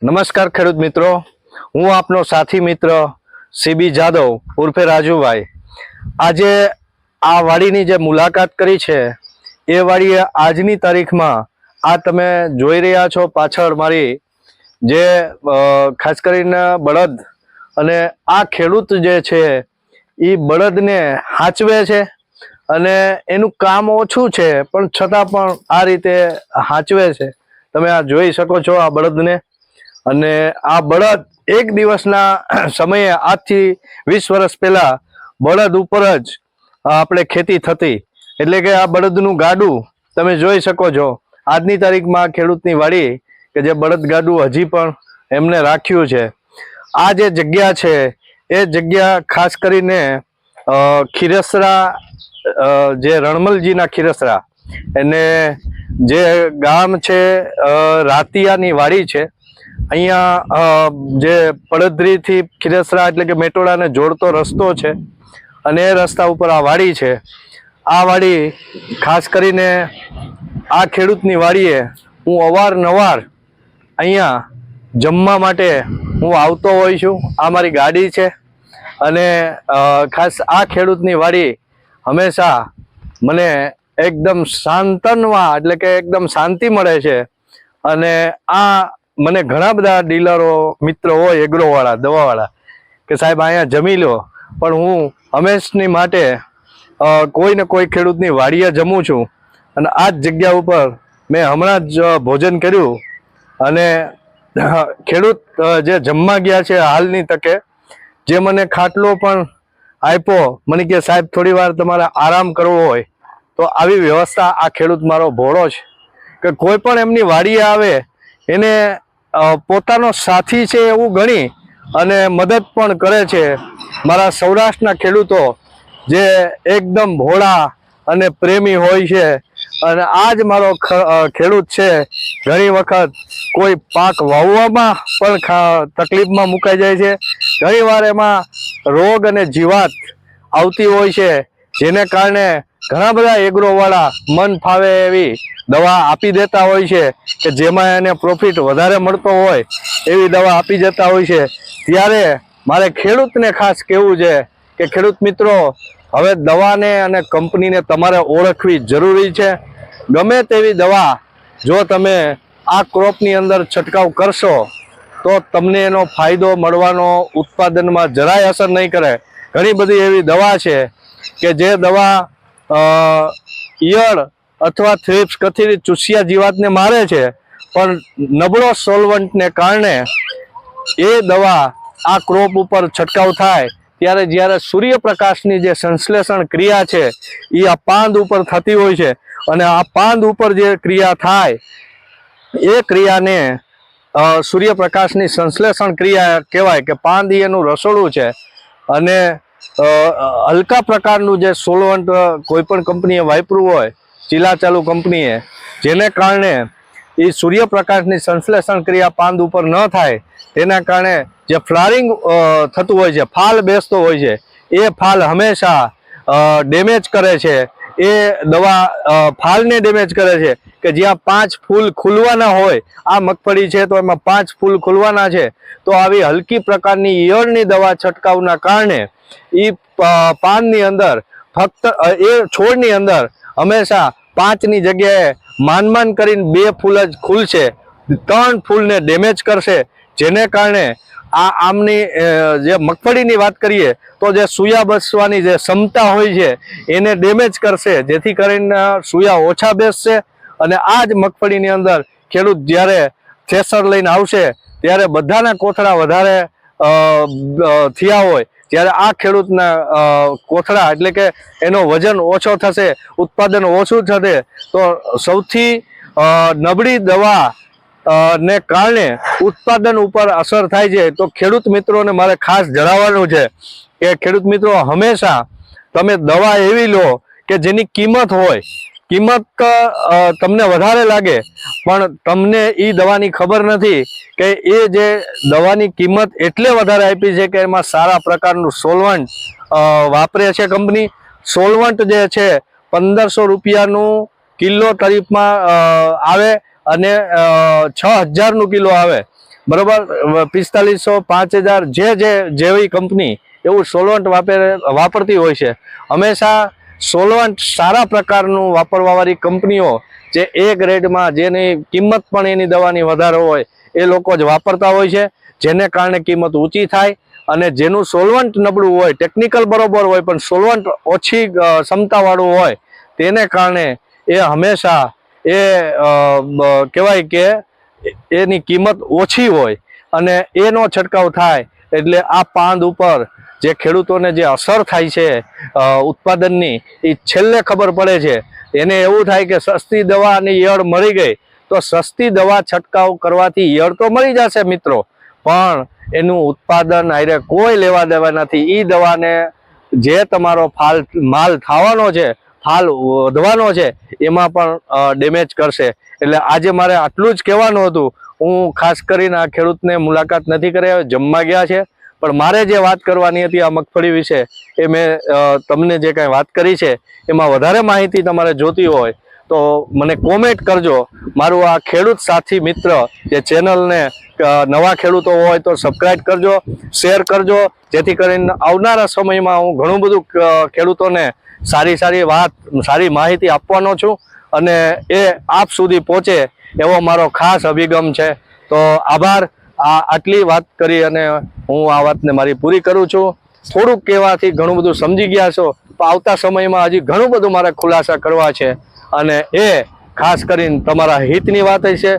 નમસ્કાર ખેડૂત મિત્રો, હું આપનો સાથી મિત્ર સીબી જાદવ ઉર્ફે રાજુભાઈ. આજે આ વાડીની જે મુલાકાત કરી છે એ વાડીએ આજની તારીખમાં આ તમે જોઈ રહ્યા છો પાછળ મારી જે ખાસ કરીને બળદ, અને આ ખેડૂત જે છે એ બળદને હાંચવે છે અને એનું કામ ઓછું છે પણ છતાં પણ આ રીતે હાંચવે છે. તમે આ જોઈ શકો છો આ બળદને. અને આ બળદ એક દિવસના સમયે આજથી 20 વર્ષ પહેલા બળદ ઉપર જ આપણે ખેતી થતી, એટલે કે આ બળદનું ગાડું તમે જોઈ શકો છો. આજની તારીખમાં ખેડૂતની વાડી કે જે બળદ ગાડું હજી પણ એમને રાખ્યું છે. આ જે જગ્યા છે એ જગ્યા ખાસ કરીને ખીરસરા, જે રણમલજીના ખીરસરા, એને જે ગામ છે રાતિયાની વાડી છે. અહીંયા જે પડધરીથી ખીરસરા એટલે કે મેટોડાને જોડતો રસ્તો છે અને એ રસ્તા ઉપર આ વાડી છે. આ વાડી ખાસ કરીને આ ખેડૂતની વાડીએ હું અવારનવાર અહીંયા જમવા માટે હું આવતો હોઉં છું. આ મારી ગાડી છે અને ખાસ આ ખેડૂતની વાડી હંમેશા મને એકદમ સાંત્વનવા એટલે કે એકદમ શાંતિ મળે છે. અને આ મને ઘણા બધા ડીલરો મિત્રો હોય, એગ્રોવાળા, દવાવાળા, કે સાહેબ અહીંયા જમી લો, પણ હું હંમેશની માટે કોઈ ને કોઈ ખેડૂતની વાડીએ જમું છું. અને આ જ જગ્યા ઉપર મેં હમણાં જ ભોજન કર્યું અને ખેડૂત જે જમવા ગયા છે હાલની તકે, જે મને ખાટલો પણ આપ્યો, મને કે સાહેબ થોડી વાર તમારે આરામ કરવો હોય તો આવી વ્યવસ્થા આ ખેડૂત મારો ભોળો છે કે કોઈ પણ એમની વાડીએ આવે એને પોતાનો સાથી છે એવું ગણી અને મદદ પણ કરે છે. મારા સૌરાષ્ટ્રના ખેડૂતો જે એકદમ ભોળા અને પ્રેમી હોય છે, અને આ જ મારો ખેડૂત છે. ઘણી વખત કોઈ પાક વાવવામાં પણ તકલીફમાં મુકાઈ જાય છે. ઘણી વાર એમાં રોગ અને જીવાત આવતી હોય છે, જેને કારણે ઘણા બધા એગ્રોવાળા મન ફાવે એવી દવા આપી દેતા હોય છે કે જેમાં એને પ્રોફિટ વધારે મળતો હોય એવી દવા આપી દેતા હોય છે. ત્યારે મારે ખેડૂતને ખાસ કહેવું છે કે ખેડૂત મિત્રો, હવે દવાને અને કંપનીને તમારે ઓળખવી જરૂરી છે. ગમે તેવી દવા જો તમે આ ક્રોપની અંદર છંટકાવ કરશો તો તમને એનો ફાયદો મળવાનો ઉત્પાદનમાં જરાય અસર નહીં કરે. ઘણી બધી એવી દવા છે કે જે દવા ઈયળ અથવા થ્રિપ્સ, કથિરી, ચૂસિયા જીવાતને મારે છે, પણ નબળો સોલ્વન્ટને કારણે એ દવા આ ક્રોપ ઉપર છંટકાવ થાય ત્યારે જ્યારે સૂર્યપ્રકાશની જે સંશ્લેષણ ક્રિયા છે એ આ પાંદ ઉપર થતી હોય છે, અને આ પાંદ ઉપર જે ક્રિયા થાય એ ક્રિયાને સૂર્યપ્રકાશની સંશ્લેષણ ક્રિયા કહેવાય. કે પાંદ એનું રસોડું છે અને હલકા પ્રકારનું જે સોલવન્ટ કોઈ પણ કંપનીએ વાપરવું હોય, ચીલાચાલુ કંપનીએ, જેને કારણે એ સૂર્યપ્રકાશની સંશ્લેષણ ક્રિયા પાંદ ઉપર ન થાય, તેના કારણે જે ફ્લાવરિંગ થતું હોય છે, ફાલ બેસતો હોય છે, એ ફાલ હંમેશા ડેમેજ કરે છે. એ દવા ફાલને ડેમેજ કરે છે કે જ્યાં 5 ફૂલ ખુલવાના હોય, આ મગફળી છે તો એમાં 5 ફૂલ ખુલવાના છે, તો આવી હલકી પ્રકારની ઈયળની દવા છંટકાવના કારણે એ પાનની અંદર ફક્ત એ છોડની અંદર હંમેશા 5ની જગ્યાએ માન કરીને 2 ફૂલ જ ખુલશે, 3 ફૂલને ડેમેજ કરશે. જેને કારણે આ આમની જે મગફળીની વાત કરીએ તો જે સૂયા બેસવાની જે ક્ષમતા હોય છે એને ડેમેજ કરશે, જેથી કરીને સૂયા ઓછા બેસશે. અને આ જ મગફળીની અંદર ખેડૂત જ્યારે થ્રેસર લઈને આવશે ત્યારે બધાના કોથળા વધારે થયા હોય, જ્યારે આ ખેડૂતના કોથળા એટલે કે એનો વજન ઓછો થશે, ઉત્પાદન ઓછું થશે, તો સૌથી નબળી દવા ને કારણે ઉત્પાદન ઉપર અસર થાય છે. તો ખેડૂત મિત્રોને મારે ખાસ જણાવવાનું છે કે ખેડૂત મિત્રો, હંમેશા તમે દવા એવી લો કે જેની કિંમત હોય. કિંમત તમને વધારે લાગે પણ તમને એ દવાની ખબર નથી કે એ જે દવાની કિંમત એટલે વધારે આપી છે કે એમાં સારા પ્રકારનું સોલવન્ટ વાપરે છે કંપની. સોલવન્ટ જે છે 1500 રૂપિયાનું કિલો તરીફમાં આવે અને 6000નું કિલો આવે. બરોબર 4500 5000 જેવી કંપની એવું સોલવન્ટ વાપરતી હોય છે. હંમેશા સોલવન્ટ સારા પ્રકારનું વાપરવાવાળી કંપનીઓ જે એ ગ્રેડમાં જેની કિંમત પણ એની દવાની વધારે હોય એ લોકો જ વાપરતા હોય છે, જેને કારણે કિંમત ઊંચી થાય. અને જેનું સોલવન્ટ નબળું હોય, ટેકનિકલ બરોબર હોય પણ સોલવન્ટ ઓછી ક્ષમતાવાળું હોય તેને કારણે એ હંમેશા એ કહેવાય કે એની કિંમત ઓછી હોય અને એનો છંટકાવ થાય એટલે આ પાંદ ઉપર જે ખેડૂતોને જે અસર થાય છે ઉત્પાદનની એ છેલ્લે ખબર પડે છે. એને એવું થાય કે સસ્તી દવાની ઈયળ મળી ગઈ તો સસ્તી દવા છંટકાવ કરવાથી ઈયળ તો મળી જશે મિત્રો, પણ એનું ઉત્પાદન આરે કોઈ લેવા દેવા નથી. એ દવાને જે તમારો માલ થવાનો છે, ફાલ વધવાનો છે, એમાં પણ ડેમેજ કરશે. એટલે આજે મારે આટલું જ કહેવાનું હતું. હું ખાસ કરીને આ ખેડૂતને મુલાકાત નથી કરી, જમવા ગયા છે, પણ મારે જે વાત કરવાની હતી આ મગફળી વિશે એ મેં તમને જે કાંઈ વાત કરી છે એમાં વધારે માહિતી તમારે જોતી હોય તો મને કોમેન્ટ કરજો. મારું આ ખેડૂત સાથી મિત્ર જે ચેનલને નવા ખેડૂતો હોય તો સબસ્ક્રાઈબ કરજો, શેર કરજો, જેથી કરીને આવનારા સમયમાં હું ઘણું બધું ખેડૂતોને સારી વાત, સારી માહિતી આપવાનો છું અને એ આપ સુધી પહોંચે એવો મારો ખાસ અભિગમ છે. તો આભાર. આટલી વાત કરી અને હું આ વાતને મારી પૂરી કરું છું. થોડુંક કહેવાથી ઘણું બધું સમજી ગયા છો, તો આવતા સમયમાં હજી ઘણું બધું મારે ખુલાસા કરવા છે અને એ ખાસ કરીને તમારા હિતની વાત છે.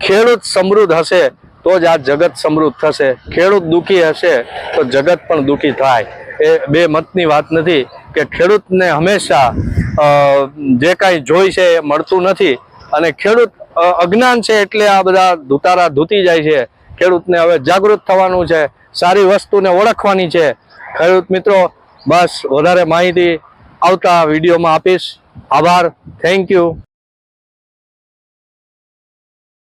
ખેડૂત સમૃદ્ધ હશે તો જ આ જગત સમૃદ્ધ થશે. ખેડૂત દુઃખી હશે તો જગત પણ દુઃખી થાય. એ બે મતની વાત નથી કે ખેડૂતને હંમેશા જે કાંઈ જોઈ છે એ મળતું નથી અને ખેડૂત અજ્ઞાન છે એટલે આ બધા ધુતારા ધૂતી જાય છે. ખેડૂતને હવે જાગૃત થવાનું છે, સારી વસ્તુને ઓળખવાની છે. ખેડૂત મિત્રો, બસ વધારે માહિતી આવતા વિડીયોમાં આપીશ. આભાર. Thank you.